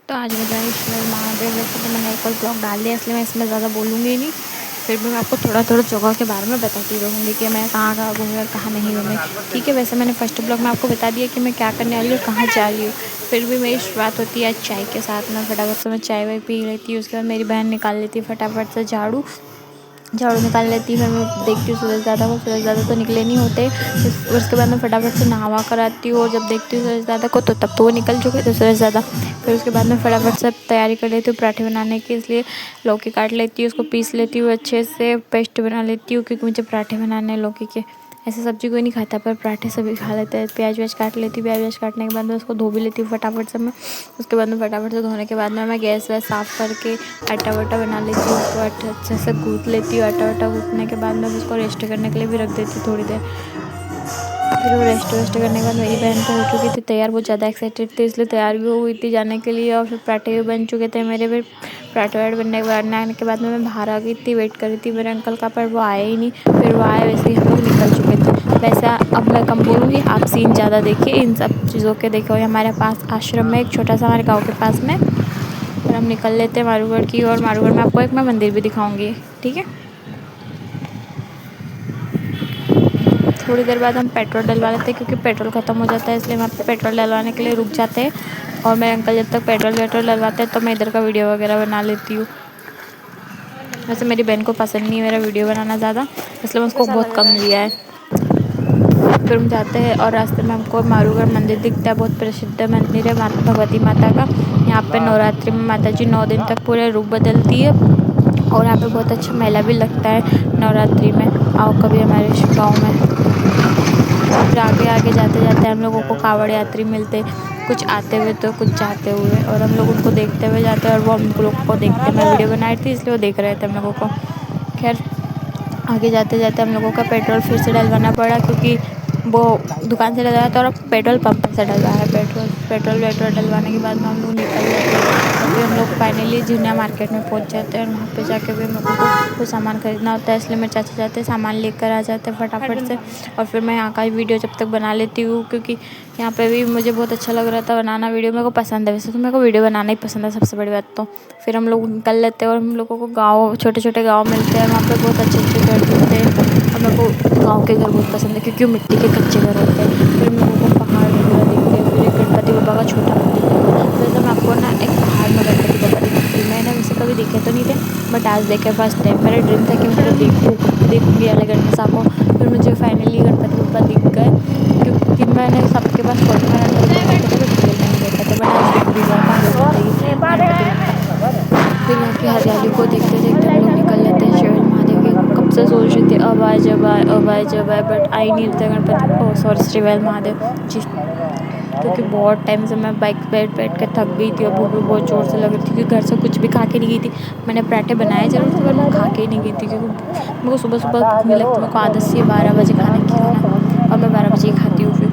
तो आज बजाय ईश्वर महादेव, वैसे तो मैंने एक और ब्लॉग डाल दिया, इसलिए मैं इसमें ज़्यादा बोलूँगी नहीं। फिर भी मैं आपको थोड़ा थोड़ा जगह के बारे में बताती रहूँगी कि मैं कहाँ कहाँ घूमी और कहाँ नहीं घूमी। ठीक है, वैसे मैंने फर्स्ट ब्लॉग में आपको बता दिया कि मैं क्या करने वाली हूँ, कहाँ जा रही हूँ। फिर भी मेरी शुरुआत होती है चाय के साथ में। फटाफट से मैं चाय वाय पी लेती हूँ। उसके बाद मेरी बहन निकाल लेती है फटाफट से झाड़ू झाड़ू निकाल लेती हूँ। फिर मैं देखती हूँ सूरज दादा तो निकले नहीं होते। फिर उसके बाद मैं फटाफट से नहावा कर आती हूँ और जब देखती हूँ सूरज दादा को तो तब तो वो निकल चुके थे सूरज दादा। फिर उसके बाद मैं फटाफट से तैयारी कर लेती हूँ पराठे बनाने की, इसलिए लौकी काट लेती हूँ, उसको पीस लेती हूँ, अच्छे से पेस्ट बना लेती हूँ क्योंकि मुझे पराठे बनाने हैं लौकी के। ऐसे सब्जी कोई नहीं खाता पर पराठे सभी खा लेते हैं। प्याज व्याज काट लेती हूँ, प्याज व्याज काटने के बाद मैं उसको धो भी लेती हूँ फटाफट से मैं। उसके बाद में फटाफट से धोने के बाद में मैं गैस वैस साफ़ करके आटा वाटा बना लेती हूँ। उसको अच्छे से गूँथ लेती हूँ। आटा वाटा गूँथने के बाद में उसको रेस्ट करने के लिए भी रख देती हूँ थोड़ी देर। फिर वो रेस्ट वेस्ट करने के बाद मेरी बहन तो हो चुकी थी तैयार, बहुत ज़्यादा एक्साइटेड थी इसलिए तैयार भी हो गई थी जाने के लिए। और फिर पराठे भी बन चुके थे मेरे। फिर पराठे वाठ बनने के बाद में मैं बाहर आ गई थी, वेट कर रही थी मेरे अंकल का, पर वो आए ही नहीं। फिर वो आए, वैसे ही हम लोग निकल चुके थे। वैसे अब मैं कम बोलूँगी, आप सीन ज़्यादा देखिए इन सब चीज़ों के। देखो हमारे पास आश्रम है एक छोटा सा, हमारे गाँव के पास में। फिर हम निकल लेते हैं मारूगढ़ की, और मारूगढ़ में आपको एक मैं मंदिर भी दिखाऊँगी, ठीक है। थोड़ी देर बाद हम पेट्रोल डलवा लेते हैं क्योंकि पेट्रोल ख़त्म हो जाता है, इसलिए वहाँ पे पेट्रोल डलवाने के लिए रुक जाते हैं। और मेरे अंकल जब तक पेट्रोल डलवाते हैं तो मैं इधर का वीडियो वगैरह बना लेती हूँ। वैसे मेरी बहन को पसंद नहीं है मेरा वीडियो बनाना ज़्यादा, इसलिए मैं उसको बहुत कम लिया है। फिर हम जाते हैं और रास्ते में हमको मारूगढ़ मंदिर दिखता है, बहुत प्रसिद्ध मंदिर है भगवती माता का। यहाँ पे नवरात्रि में माता जी 9 दिन तक पूरे रूप बदलती है और यहाँ पे बहुत अच्छा मेला भी लगता है नवरात्रि में। आओ कभी हमारे गाँव में। फिर आगे आगे जाते जाते हम लोगों को कावड़ यात्री मिलते, कुछ आते हुए तो कुछ जाते हुए, और हम लोग उनको देखते हुए जाते हैं और वो हम लोग को देखते। मैं वीडियो बनाई थी इसलिए वो देख रहे थे हम लोगों को। खैर आगे जाते जाते हम लोगों का पेट्रोल फिर से डलवाना पड़ा क्योंकि वो दुकान से डलवाया था और अब पेट्रोल पंप से डलवाया है। पेट्रोल डलवाने के बाद में हम लोग निकल जाते हैं और फिर हम लोग फाइनली झुनिया मार्केट में पहुंच जाते हैं। और वहाँ पे जाके भी हम लोगों को कुछ सामान खरीदना होता है, इसलिए मेरे चाचा जाते हैं सामान लेकर आ जाते हैं फटाफट से। और फिर मैं यहाँ का वीडियो जब तक बना लेती हूँ क्योंकि यहाँ पे भी मुझे बहुत अच्छा लग रहा था बनाना वीडियो। मेरे को पसंद है, वैसे तो मेरे को वीडियो बनाना ही पसंद है सबसे बड़ी बात तो। फिर हम लोग निकल लेते हैं और हम लोगों को गाँव छोटे छोटे गाँव मिलते हैं, वहाँ पे बहुत अच्छे अच्छे घर मिलते हैं। और मेरे को गाँव के घर बहुत पसंद है क्योंकि मिट्टी के कच्चे घर होते हैं। फिर हम लोगों को पहाड़ वगैरह दिखते हैं। फिर एक गणपति बाबा का छोटा मंदिर दिखा। वैसे मैं आपको ना एक पहाड़ में गणपति बाबा दिखाती हूँ। मैंने वैसे कभी देखे तो नहीं थे बट आज देखे फर्स्ट टाइम। मेरा ड्रीम था कि मैं देखूँगी अलीगढ़ में साको। फिर मुझे फाइनली गणपति बाबा दिख गए क्योंकि मैंने सबके पास फोटो में देखे थे बट रियल नहीं देखा था। बट आज दिख भी गया, कहाँ देखा था ये गणपति बाबा। फिर यहाँ की हरियाली को देखते देखते हम लोग निकल लेते हैं शिवल महादेव के। कब से सोच रही थी अब आए जब आए बट आई नहीं थे गणपति, सॉरी शिवल महादेव जी। क्योंकि बहुत टाइम से मैं बाइक बैठ बैठ कर थक गई थी और भूख भी बहुत ज़ोर से लग रही थी क्योंकि घर से कुछ भी खा के नहीं गई थी। मैंने पराठे बनाए ज़रूर थे पर मैं खा के ही नहीं गई थी क्योंकि मेरे को सुबह सुबह भूख नहीं लगती। मेरे को आदत सी है 12 बजे खाने की खाना, और मैं 12 बजे ही खाती हूँ। फिर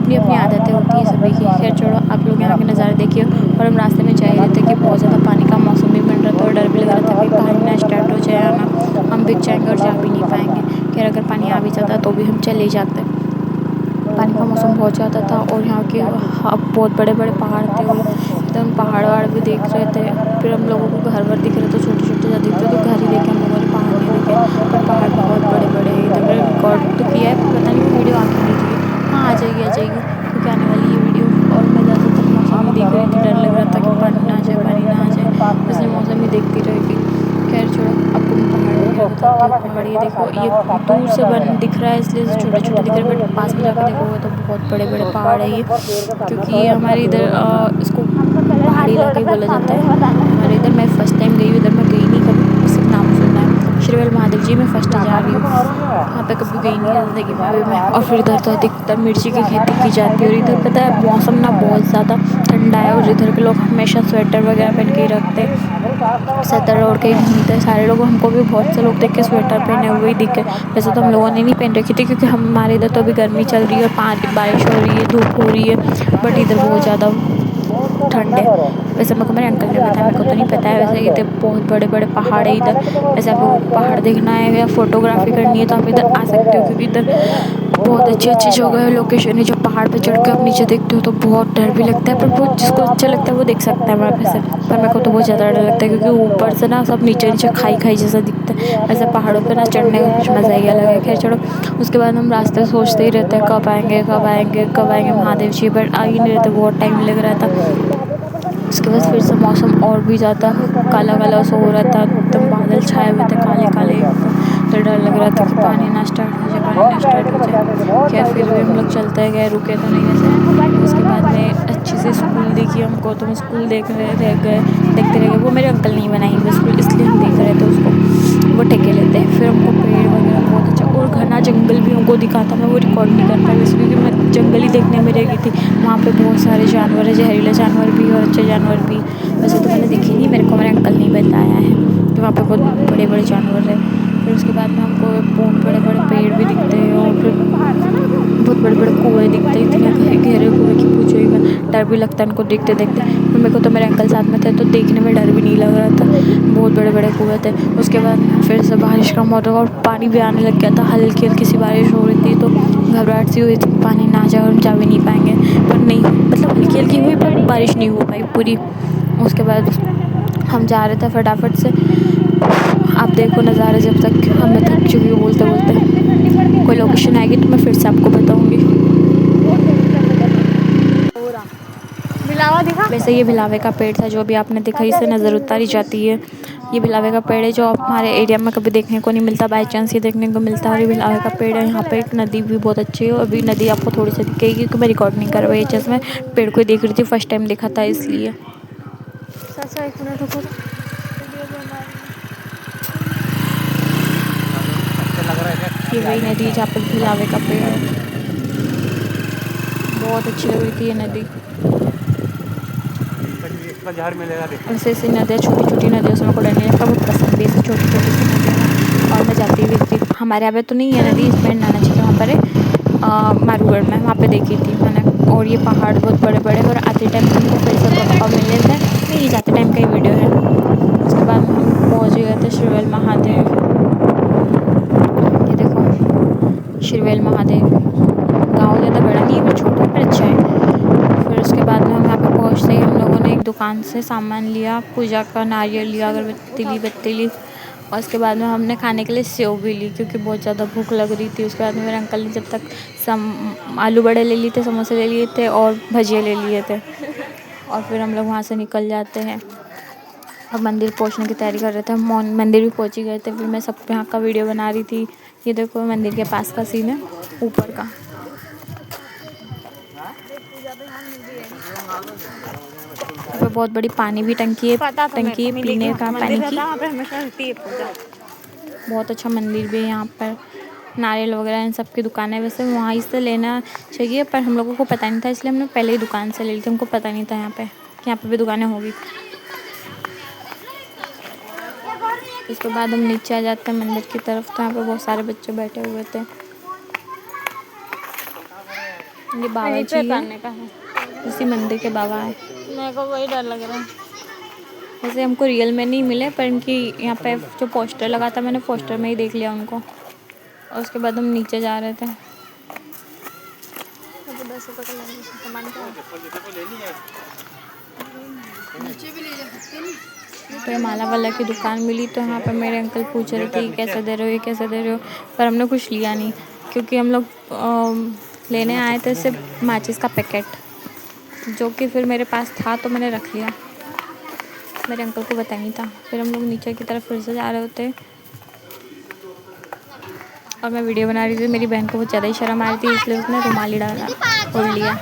अपनी अपनी आदतें होती है सभी की। खैर छोड़ो, आप लोग यहाँ के नज़ारे देखिए। और हम रास्ते में जा ही रहे थे कि बहुत ज़्यादा पानी का मौसम भी बन रहा था और डर भी लग रहा था कहीं पानी ना स्टार्ट हो जाए आना, हम भीग जाएंगे और जा भी नहीं पाएंगे। खैर अगर पानी आ भी जाता तो भी हम चले जाते। पानी का मौसम बहुत ज़्यादा था और यहाँ के बहुत बड़े बड़े पहाड़ थे और एकदम पहाड़ वहाड़ भी देख रहे थे। फिर हम लोगों को घर वर दिख रहे थे छोटे छोटे दिख रहे तो घर ही देखे हम लोगों ने, पहाड़ नहीं देखे। पर पहाड़ बहुत बड़े बड़े हैं। इधर मैंने रिकॉर्ड तो किया है, पता नहीं वीडियो आ क्यों नहीं रही है। हाँ आ जाएगी क्योंकि आने वाली है वीडियो। और मैं ज़्यादातर मौसम ही देख रही थी, डर लग रहा था कि पानी ना आ जाए, इसलिए मौसम ही देखती रहेगी। खैर छोड़ो, आपको मैं पहाड़ वगैरह बताती हूँ। पहाड़ ये देखो, ये दूर से दिख रहा है इसलिए छोटे छोटे दिख रहे हैं बट पास में जाकर देखोगे तो बहुत बड़े बड़े पहाड़ है ये। क्योंकि ये हमारे इधर इसको पहाड़ी इलाका ही बोला जाता है हमारे इधर। मैं फर्स्ट टाइम गई हूँ इधर, मैं गई नहीं कभी, सिर्फ नाम सुना है। श्रीवल महादेव जी मैं फर्स्ट जा रही हूँ, वहाँ पे कभी गई नहीं ज़िंदगी में अभी मैं। और फिर इधर तो अधिकतर मिर्ची की खेती की जाती है और इधर पता है मौसम ना बहुत ज़्यादा ठंडा है और इधर के लोग हमेशा स्वेटर वगैरह पहन के ही रखते हैं, सतर ओढ़ के ही घूमते हैं सारे लोग। हमको भी बहुत से लोग देख के स्वेटर पहने हुए ही दिखे। वैसे तो हम लोगों ने नहीं पहन रखी थी क्योंकि हमारे इधर तो अभी गर्मी चल रही है और बारिश हो रही है, धूप हो रही है, बट इधर बहुत ज़्यादा ठंड है। वैसे मेरे को मेरे अंकल ने बताया, मेरे को तो नहीं पता है। वैसे इधर बहुत बड़े बड़े पहाड़ है इधर। वैसे आपको पहाड़ देखना है या फोटोग्राफी करनी है तो आप इधर आ सकते हो क्योंकि इधर बहुत अच्छी अच्छी जगह है, लोकेशन है जो पहाड़ पे चढ़ के आप नीचे देखते हो तो बहुत डर भी लगता है, पर वो जिसको अच्छा लगता है वो देख सकता है वहाँ पे से। पर मेरे को तो बहुत ज़्यादा डर लगता है क्योंकि ऊपर से ना सब नीचे नीचे खाई खाई जैसा दिखता है। ऐसे पहाड़ों पे ना चढ़ने का कुछ मज़ा ही अलग है। खैर चलो, उसके बाद हम रास्ते सोचते ही रहते हैं कब आएंगे कब आएंगे कब आएंगे महादेव जी, बट आ ही नहीं रहते, बहुत टाइम लग रहा था। उसके बाद फिर से मौसम और भी ज़्यादा काला काला सा हो रहा था, एकदम बादल छाए हुए थे काले काले एकदम। तो डर लग रहा था कि पानी ना स्टार्ट हो जाए, पानी ना स्टार्ट हो जाए। क्या फिर भी हम लोग चलते गए, रुके तो नहीं ऐसे। उसके बाद में अच्छे से स्कूल देखी हमको, तो हम स्कूल देख रहे रह गए, देखते रह गए। वो मेरे अंकल नहीं बनाई हुई स्कूल, इसलिए हम देख रहे थे उसको, वो ठेके लेते हैं। फिर हमको पेड़ वगैरह बहुत अच्छा और घना जंगल भी हमको दिखा था। मैं वो रिकॉर्ड नहीं कर पाई वैसे, क्योंकि मैं जंगल ही देखने में रह गई थी। वहाँ पे बहुत सारे जानवर है, जहरीले जानवर भी और अच्छे जानवर भी। वैसे तो मैंने देखी नहीं, मेरे को मेरे अंकल नहीं बताया है कि वहाँ पे बहुत बड़े बड़े जानवर है। फिर उसके बाद में हमको बहुत बड़े बड़े पेड़ भी दिखते हैं और फिर बहुत बड़े बड़े कुएँ दिखते हैं, इतने गहरे कुएँ की पूछो ही मैं। डर भी लगता है उनको देखते देखते, पर मेरे को तो मेरे अंकल साथ में थे तो देखने में डर भी नहीं लग रहा था। बहुत बड़े बड़े कुएँ थे। उसके बाद में फिर से बारिश का मौसम और पानी भी आने लग गया था, हल्की हल्की सी बारिश हो रही थी, तो घबराहट सी हुई थी पानी ना जाए और हम जा भी नहीं पाएंगे। पर नहीं, मतलब हल्की हल्की हुई पर बारिश नहीं हो पाई पूरी। उसके बाद हम जा रहे थे फटाफट से। आप देखो नज़ारे, जब तक हमें थक चुकी हूँ बोलते बोलते। कोई लोकेशन आएगी तो मैं फिर से आपको बताऊँगी। वैसे ये भिलावे का पेड़ था जो भी आपने देखा, इससे नज़र उतारी जाती है। ये भिलावे का पेड़ है जो हमारे एरिया में कभी देखने को नहीं मिलता, बाई चांस ये देखने को मिलता है। और ये भिलावे का पेड़ है। यहाँ पे एक नदी भी बहुत अच्छी है, अभी नदी आपको थोड़ी सी दिखेगी क्योंकि मैं रिकॉर्ड नहीं कर पाई, जैसे मैं पेड़ को देख रही थी, फर्स्ट टाइम देखा था इसलिए। एक मिनट रुको, ये वही नदी है जहाँ पर भिलावे का पेड़ है। बहुत अच्छी लग रही थी ये नदी। वैसे ऐसी नदियाँ, छोटी छोटी नदियों से मेरे को डर नहीं लगता, बहुत पसंद भी ऐसी छोटी छोटी सी नदियाँ। और मैं जाती भी थी, हमारे यहाँ पे तो नहीं है नदी, इस पर नाना जी के वहाँ पर है मारूगढ़ में, वहाँ पे देखी थी मैंने। और ये पहाड़ बहुत बड़े बड़े, और आते टाइम तुमको फिर से पापा मिले थे, नहीं जाते टाइम का ही वीडियो है। उसके बाद हम पहुँच गए थे शिरवेल महादेव। ये देखो शिरवेल महादेव, गाँव ज़्यादा बड़ा नहीं है पर छोटा पर अच्छा है। फिर उसके बाद में हम यहाँ पे पहुँचते ही हम लोगों ने एक दुकान से सामान लिया, पूजा का नारियल लिया, अगरबत्ती ली, बत्ती ली। और उसके बाद में हमने खाने के लिए सेव भी ली क्योंकि बहुत ज़्यादा भूख लग रही थी। उसके बाद में मेरे अंकल ने जब तक आलू बड़े ले लिए थे, समोसे ले लिए थे और भजिए ले लिए थे। और फिर हम लोग वहाँ से निकल जाते हैं और मंदिर पहुँचने की तैयारी कर रहे थे। हम मंदिर भी पहुँच ही गए थे। फिर मैं सब यहाँ का वीडियो बना रही थी। ये देखो मंदिर के पास का सीन है, ऊपर का। यहाँ पे बहुत बड़ी पानी भी टंकी है पीने का पानी की। बहुत अच्छा मंदिर भी है यहाँ पर, नारियल वगैरह इन सब की दुकानें। वैसे वहाँ से लेना चाहिए पर हम लोगों को पता नहीं था, इसलिए हमने पहले ही दुकान से ले ली थी। हमको पता नहीं था यहाँ पे कि यहाँ पे भी दुकानें होगी। उसके बाद हम नीचे आ जाते हैं मंदिर की तरफ, तो यहाँ पे बहुत सारे बच्चे बैठे हुए थे। ये बाबा जी है, इसी मंदिर के बाबा है। मेरे को वही डर लग रहा है। वैसे हमको रियल में नहीं मिले, पर इनकी यहाँ पे जो पोस्टर लगा था मैंने पोस्टर में ही देख लिया उनको। और उसके बाद हम नीचे जा रहे थे। तो माला वाला की दुकान मिली, तो यहाँ पर मेरे अंकल पूछ रहे थे कैसे दे रहे हो, ये कैसे दे रहे हो। पर हमने कुछ लिया नहीं क्योंकि हम लोग लेने आए थे सिर्फ माचिस का पैकेट, जो कि फिर मेरे पास था तो मैंने रख लिया, मेरे अंकल को पता नहीं था। फिर हम लोग नीचे की तरफ फिर से जा रहे होते और मैं वीडियो बना रही थी। मेरी बहन को बहुत ज़्यादा ही शर्म आ रही थी, इसलिए उसने रुमाली डाला ओढ़ लिया।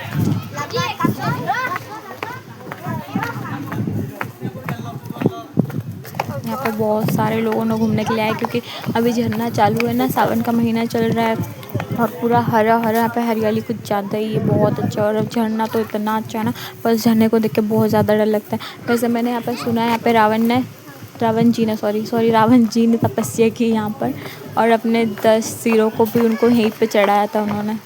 यहाँ पर बहुत सारे लोगों ने घूमने के लिए आए क्योंकि अभी झरना चालू है ना, सावन का महीना चल रहा है और पूरा हरा हरा, यहाँ पे हरियाली कुछ ज़्यादा ही है, बहुत अच्छा। और झरना तो इतना अच्छा है ना, बस झरने को देख के बहुत ज़्यादा डर लगता है। वैसे मैंने यहाँ पर सुना है यहाँ पे रावण जी ने तपस्या की यहाँ पर, और अपने 10 सिरों को भी उनको यहीं पे चढ़ाया था उन्होंने।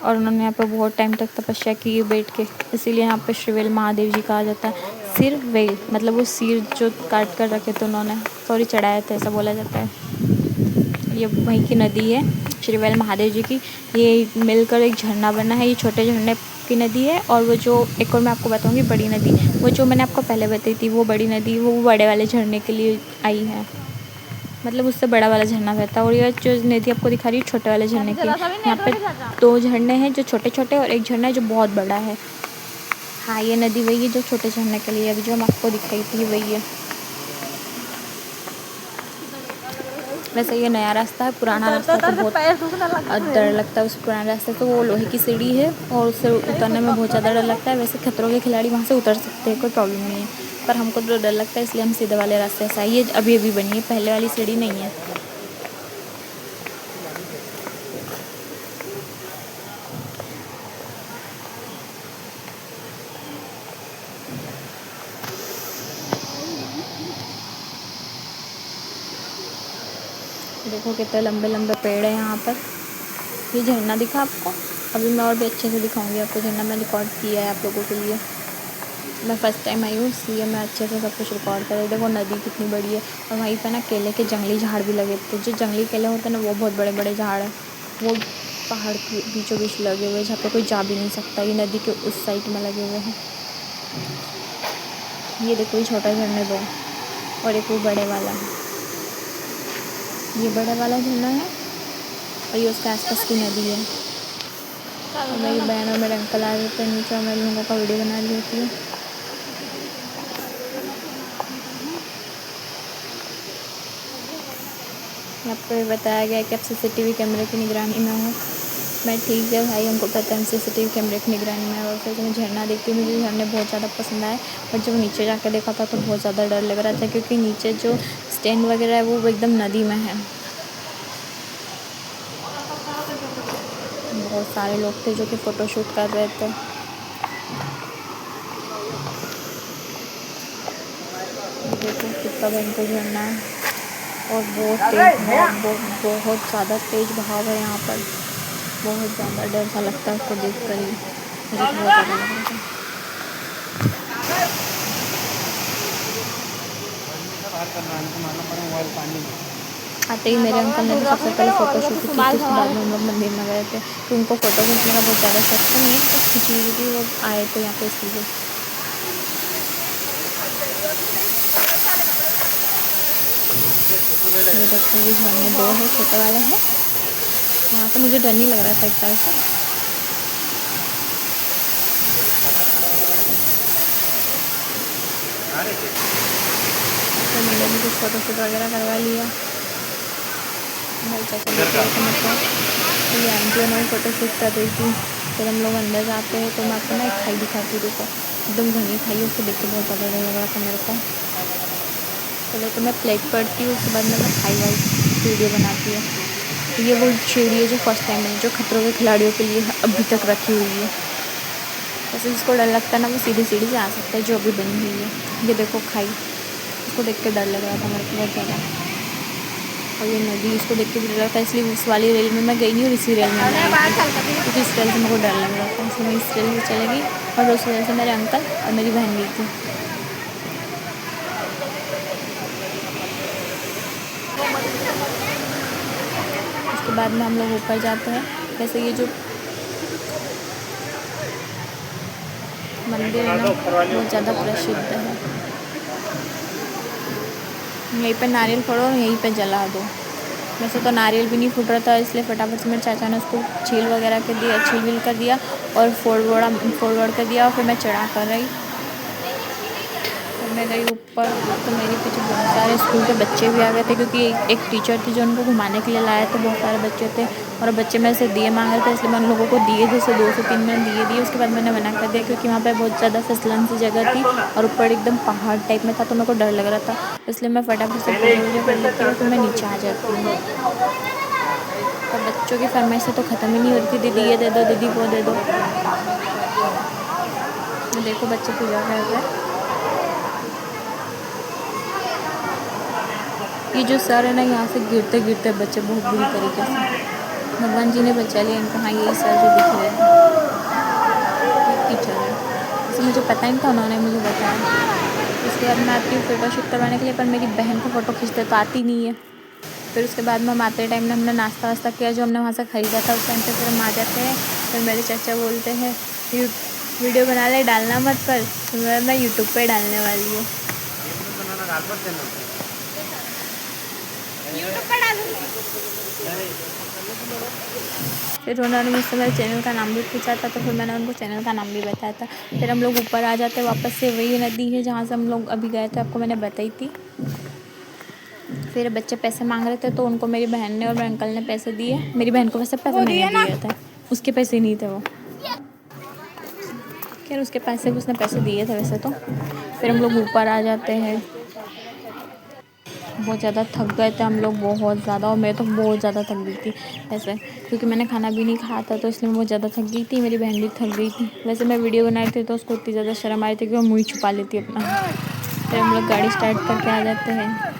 और उन्होंने यहाँ पे बहुत टाइम तक तपस्या की बैठ के, इसीलिए यहाँ पे शिरवेल महादेव जी कहा जाता है। सिर वेल मतलब वो सिर जो काट कर रखे थे उन्होंने, चढ़ाए थे, ऐसा बोला जाता है। ये वहीं की नदी है श्रीवैल महादेव जी की, ये मिलकर एक झरना बना है। ये छोटे झरने की नदी है। और वो जो एक और मैं आपको बताऊँगी बड़ी नदी, वो जो मैंने आपको पहले बताई थी वो बड़ी नदी, वो बड़े वाले झरने के लिए आई है, मतलब उससे बड़ा वाला झरना बहता है। और ये जो नदी आपको दिखा रही है छोटे वाले झरने की, यहाँ पे 2 झरने हैं जो छोटे छोटे और एक झरना है जो बहुत बड़ा है। हाँ, ये नदी वही है जो छोटे झरने के लिए अभी जो हम आपको दिखाई थी वही है। वैसे ये नया रास्ता है, पुराना रास्ता तो बहुत डर लगता है उस पुराने रास्ते। तो वो लोहे की सीढ़ी है और उससे उतरने में बहुत ज़्यादा डर लगता है। वैसे खतरों के खिलाड़ी वहाँ से उतर सकते हैं, कोई प्रॉब्लम नहीं है, पर हमको तो डर लगता है, इसलिए हम सीधे वाले रास्ते से आए। ये अभी अभी बनी है, पहले वाली सीढ़ी नहीं है। देखो कितने लंबे लंबे पेड़ है यहाँ पर। ये झरना दिखा आपको? अभी मैं और भी अच्छे से दिखाऊंगी आपको झरना। मैं रिकॉर्ड किया है आप लोगों के लिए, मैं फ़र्स्ट टाइम आई हूँ इसलिए मैं अच्छे से सब कुछ रिकॉर्ड कर रही हूँ। देखो नदी कितनी बड़ी है और वहीं पे ना केले के जंगली झाड़ भी लगे थे। जो जंगली केले होते हैं ना वो बहुत बड़े बड़े झाड़ हैं, वो पहाड़ के बीचों बीच लगे हुए हैं जहाँ पे कोई जा भी नहीं सकता। ये नदी के उस साइड में लगे हुए हैं। ये देखो ये छोटा झरना 2 और एक वो बड़े वाला है। ये बड़ा वाला झरना है और ये उसके आसपास की नदी है। और मेरी बहन और मेरे अंकल आ जाते हैं नीचे और मैं लोगों का वीडियो बना रही होती हूँ। यहाँ पर बताया गया कि आप CCTV कैमरे की निगरानी में हो। मैं ठीक है भाई, हमको पता है CCTV कैमरे की निगरानी में। और फिर मैं झरना देखती हूँ, मुझे झरने बहुत ज़्यादा पसंद आए। और जब नीचे जाकर देखा था तो बहुत ज़्यादा डर लग रहा था, क्योंकि नीचे जो स्टैंड वगैरह है वो एकदम नदी में है। बहुत सारे लोग थे जो कि फ़ोटोशूट कर रहे थे। देखो कितना भयंकर झरना है और बहुत तेज़ बहाव, बहुत ज़्यादा तेज़ बहाव है यहाँ पर। बहुत ज़्यादा डर सा लगता है उसको देख कर ही, मुझे बहुत ज़्यादा लग रहा था। आते ही मेरे अंकल ने तो सबसे पहले फ़ोटोशूट की थी, उसके बाद में हम लोग मंदिर में गए थे। तो उनको फ़ोटो खींचने का बहुत ज़्यादा शौक था, नहीं खींची हुई थी, वो आए थे यहाँ पे इसलिए। ये देखो ये झरने 2 है, छोटे वाले हैं। यहाँ से मुझे डर नहीं लग रहा था एक तरह से। तो मैंने भी कुछ फ़ोटोशूट वगैरह करवा लिया। मेरे चाचा तो ये आंटी हमारी फ़ोटोशूट कर रही थी। फिर हम लोग अंदर जाते हैं तो मैं आपको ना एक खाई दिखाती हूँ। देखो एकदम घनी खाई है, उसको देख के बहुत ज़्यादा डर लग रहा था मेरे को। पहले तो मैं प्लेट पढ़ती हूँ, उसके बाद मैं खाई वाई वीडियो बनाती हूँ। तो ये वो सीढ़ी है जो फर्स्ट टाइम है, जो खतरों के खिलाड़ियों के लिए अभी तक रखी हुई है। वैसे जिसको डर लगता है ना वो सीधी सीढ़ी से आ सकता है, जो अभी बनी हुई है। ये देखो खाई, उसको देख के डर लग रहा था मेरे को बहुत ज़्यादा। और ये नदी, इसको देख के भी डर लगता है, इसलिए उस वाली रेल में मैं गई नहीं और इसी रेल में मैं गई थी, क्योंकि इस रेल से मेरे को डर लग रहा था, इसलिए मैं इस रेल से चली गई। और उस रेल से मेरे अंकल और मेरी बहन गई थी। उसके बाद में हम लोग ऊपर जाते हैं। वैसे ये जो मंदिर है ना बहुत ज़्यादा प्रसिद्ध है। यहीं पे नारियल फोड़ो और यहीं पे जला दो। वैसे तो नारियल भी नहीं फूट रहा था, इसलिए फटाफट से मेरे चाचा ने उसको छील वगैरह कर दिया, छील विल कर दिया और फोड़ कर दिया। और फिर मैं चढ़ा कर रही, फिर मैं गई ऊपर। तो मेरे पीछे बहुत सारे स्कूल के बच्चे भी आ गए थे, क्योंकि एक टीचर थी जो उनको घुमाने के लिए लाए थे। बहुत सारे बच्चे थे और बच्चे मेरे से दिए मांग रहे थे, इसलिए मैं उन लोगों को दिए, जैसे 2 से 3 मैंने दिए। उसके बाद मैंने मना कर दिया, क्योंकि वहाँ पे बहुत ज़्यादा फिसलन सी जगह थी और ऊपर एकदम पहाड़ टाइप में था, तो मेरे को डर लग रहा था। इसलिए मैं फटाफट से वीडियो कर लेती हूँ, फिर मैं नीचे आ जाती हूँ। और बच्चों की फरमाइशें तो ख़त्म ही नहीं हो रही थी, दीदी ये दे दो, दीदी वो दे दो। देखो बच्चे पूजा कर रहे हैं। ये जो सर है ना, यहाँ से गिरते गिरते बच्चे बहुत बुरी तरीके से, भगवान जी ने बचा लिया इनको। हाँ यही सर जो दिख रहे हैं टीचर है, वैसे मुझे पता नहीं था, उन्होंने मुझे बताया। उसके बाद मैं आती हूँ फ़ोटो शूट करवाने के लिए, पर मेरी बहन को फ़ोटो खींचते तो आती नहीं है। फिर उसके बाद में हम आते टाइम में हमने नाश्ता वास्ता किया जो हमने वहाँ से ख़रीदा था उस टाइम पे। फिर हम आ जाते हैं। फिर मेरे चाचा बोलते हैं वीडियो बना ले, डालना मत पर। मैं यूट्यूब पे डालने वाली हूँ। फिर उन्होंने मुझसे मेरे चैनल का नाम भी पूछा था, तो फिर मैंने उनको चैनल का नाम भी बताया था। फिर हम लोग ऊपर आ जाते वापस से, वही नदी है जहाँ से हम लोग अभी गए थे, आपको मैंने बताई थी। फिर बच्चे पैसे मांग रहे थे तो उनको मेरी बहन ने और मेरे अंकल ने पैसे दिए। मेरी बहन को वैसे पैसे मैंने दिए थे, उसके पैसे नहीं थे वो। खैर उसके पैसे भी उसने पैसे दिए थे वैसे तो। फिर हम लोग ऊपर आ जाते हैं। बहुत ज़्यादा थक गए थे हम लोग, बहुत ज़्यादा। और मैं तो बहुत ज़्यादा थक गई थी ऐसे, क्योंकि मैंने खाना भी नहीं खाया था तो इसलिए मैं बहुत ज़्यादा थक गई थी। मेरी बहन भी थक गई थी। वैसे मैं वीडियो बनाई थी तो उसको इतनी ज़्यादा शर्म आ रही थी कि वो मुँह छुपा लेती अपना। फिर हम लोग गाड़ी स्टार्ट करके आ जाते हैं।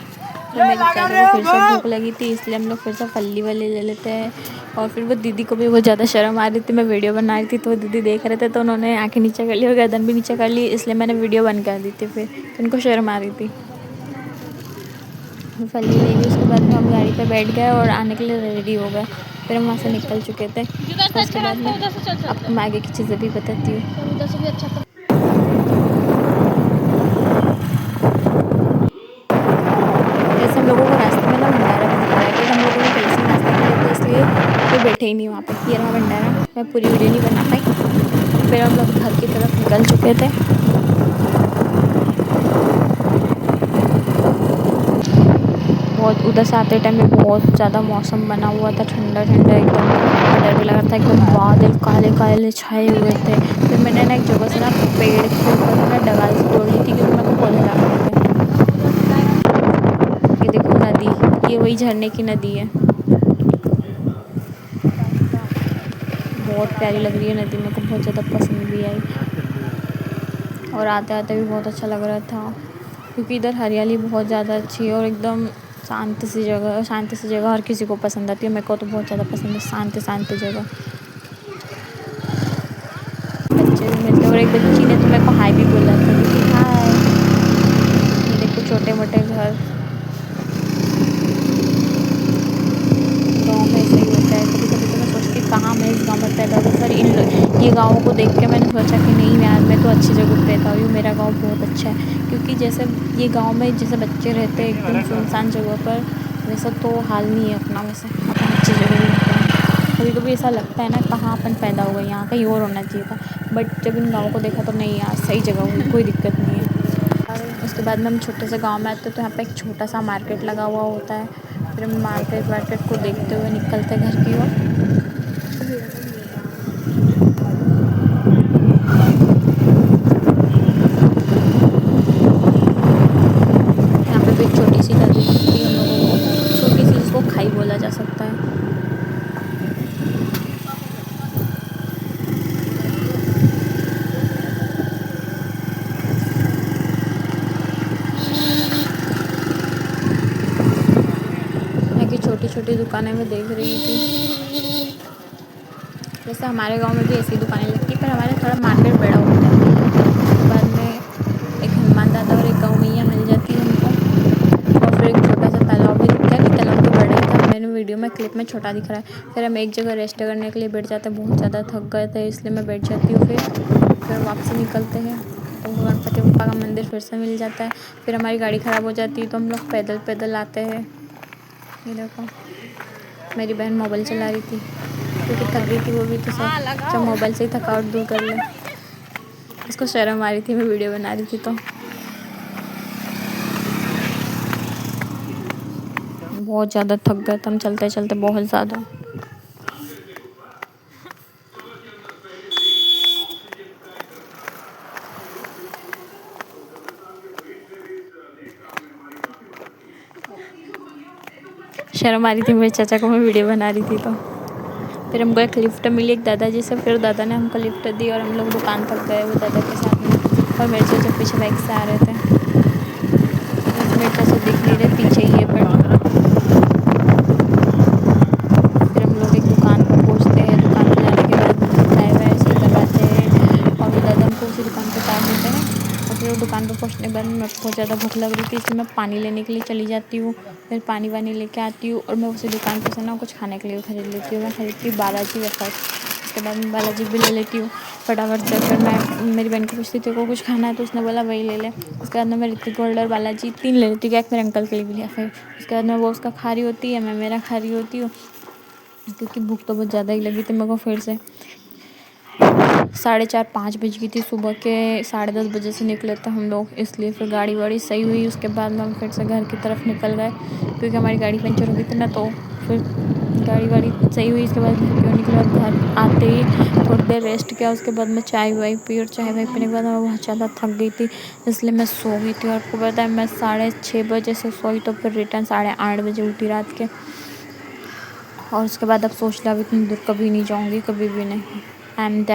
तो मेरे चाचा को फिर से भूख लगी थी, इसलिए हम लोग फिर से फल्ली वाली ले लेते हैं। और फिर वो दीदी को भी बहुत ज़्यादा शर्म आ रही थी, मैं वीडियो बना रही थी तो वो दीदी देख रहे थे तो उन्होंने आंखें नीचे कर ली और गर्दन भी नीचे कर ली, इसलिए मैंने वीडियो बंद कर दी थी। फिर उनको शर्म आ रही थी। फली ले ली, उसके बाद में हम गाड़ी पे बैठ गए और आने के लिए रेडी हो गए। फिर हम वहाँ से निकल चुके थे। उसके बाद में आपको मैं आगे की चीज़ें भी बताती हूँ। जैसे हम लोगों को रास्ते में ना भंडारा भी दिख रहा है, बट हम लोगों ने पहले से नाश्ता किया था इसलिए कोई बैठे ही नहीं वहाँ पे। ये रहा भंडारा। मैं पूरी वीडियो नहीं बना पाई। फिर हम लोग घर की तरफ निकल चुके थे। बहुत उधर से आते टाइम में बहुत ज़्यादा मौसम बना हुआ था, ठंडा ठंडा एकदम। और डर भी लगा था, एकदम बादल काले काले छाए हुए थे। फिर मैंने ना एक जगह से ना पेड़ के ऊपर ना डगाल से तोड़ ली थी, क्योंकि मेरे को पौधे लगाने थे। ये देखो नदी, ये वही झरने की नदी है। बहुत प्यारी लग रही है नदी, मेरे को बहुत ज़्यादा पसंद भी आई। और आते आते भी बहुत अच्छा लग रहा था, क्योंकि इधर हरियाली बहुत ज़्यादा अच्छी है और एकदम शांत सी जगह। शांत सी जगह हर किसी को पसंद आती है, मेरे को तो बहुत ज़्यादा पसंद है शांत शांत जगह। बच्चे भी मिलते और एक बच्ची ने तो मेरे को हाय भी बोला था कि हाय। ये देखो छोटे मोटे घर, गाँव में ऐसा ही होता है। कभी कभी तो मैं सोचती कहाँ मैं इस गाँव में पैदा हुई। पर ये गाँव को देख के मैंने सोचा कि नहीं यार, मैं तो अच्छी जगह पैदा हुई हूँ, मेरा गाँव बहुत अच्छा है। क्योंकि जैसे ये गांव में जैसे बच्चे रहते हैं एकदम सुनसान जगह पर, वैसा तो हाल नहीं है अपना। वैसे अपन अच्छी जगह ही रहते हैं। कभी कभी ऐसा लगता है ना कहाँ अपन पैदा हो गए, यहाँ कहीं और होना चाहिए था। बट जब इन गाँव को देखा तो नहीं यार, सही जगह हुई, कोई दिक्कत नहीं है। उसके बाद में हम छोटे से गाँव में आते तो यहाँ पर एक छोटा सा मार्केट लगा हुआ होता है। फिर हम मार्केट को देखते हुए निकलते घर की ओर। छोटी सी नदी दिखती है हम लोगों को, छोटी सी, जिसको खाई बोला जा सकता है। यहाँ की छोटी छोटी दुकानें मैं देख रही थी। वैसे हमारे गांव में भी ऐसी दुकानें लगती, पर हमारे थोड़ा मार्केट बड़ा होता है। उसके बाद में एक हनुमान दादा और एक गौ मैया मिल जाती है हमको। और फिर एक छोटा सा तालाब भी दिखता है, कि तालाब तो बड़ा ही था, मैंने वीडियो में क्लिप में छोटा दिख रहा है। फिर हम एक जगह रेस्ट करने के लिए बैठ जाते हैं, बहुत ज़्यादा थक गए थे इसलिए मैं बैठ जाती हूँ। फिर वापसी निकलते हैं तो गणपति बप्पा का मंदिर फिर से मिल जाता है। फिर हमारी गाड़ी ख़राब हो जाती है तो हम लोग पैदल पैदल आते हैं। ये देखो मेरी बहन मोबाइल चला रही थी, क्योंकि थक गई थी वो भी, तो जब मोबाइल से ही थकावट दूर कर ले। उसको शर्म आ रही थी, मैं वीडियो बना रही थी तो। बहुत ज़्यादा थक गए थे हम चलते चलते, बहुत ज़्यादा। शर्म आ रही थी मेरे चाचा को, मैं वीडियो बना रही थी तो। फिर हमको एक लिफ्ट मिली एक दादाजी से, फिर दादा ने हमको लिफ्ट दी और हम लोग दुकान तक गए वो दादा के साथ में। और मेरे चाचा पीछे बाइक से आ रहे थे। मेरे चाचा दिख नहीं रहे, पीछे ही है पर। फिर हम लोग एक दुकान पर पहुँचते हैं। दुकान पर जाने के बाद चाय वाय से करवाते हैं और वो दादा हमको उसी दुकान पर उतार देते हैं। और फिर वो दुकान दुकान पर पहुँचने के बाद मैं बहुत ज़्यादा भूख लग रही थी, इसलिए मैं पानी लेने के लिए चली जाती हूँ। फिर पानी वानी लेके आती हूँ और मैं उसी दुकान पर से ना कुछ खाने के लिए खरीद लेती हूँ। मैं खरीदती हूँ बालाजी वेफर्स, उसके बाद मैं बालाजी भी ले लेती हूँ फटाफट से। फिर मैं मेरी बहन को पूछती थी को कुछ खाना है, तो उसने बोला वही ले ले। उसके बाद मैं ऋतिक गोल्ड और बालाजी 3 ले लेती हूँ, एक मेरे अंकल के लिए भी लिया। फिर उसके बाद मैं वो उसका खा रही होती है, मैं मेरा खा रही होती हूँ, क्योंकि भूख तो बहुत ज़्यादा ही लगी थी मेरे को। फिर से 4:30-5 बज गई थी सुबह के, 10:30 बजे से निकले थे हम लोग, इसलिए फिर गाड़ी वाड़ी सही हुई। उसके बाद में हम फिर से घर की तरफ निकल गए, क्योंकि हमारी गाड़ी पंचर हो गई थी ना, तो फिर गाड़ी वाड़ी सही हुई। इसके बाद घर क्यों निकले और घर आते ही थोड़ी देर रेस्ट किया। उसके बाद मैं चाय वाई पी, और चाय वाई पीने के बाद मैं बहुत ज़्यादा थक गई थी, इसलिए मैं सो गई थी। और आपको पता है मैं 6:30 बजे से सोई, तो फिर रिटर्न 8:30 बजे उठी रात के। और उसके बाद अब सोच लिया अब इतनी दूर कभी नहीं जाऊँगी, कभी भी नहीं। I am that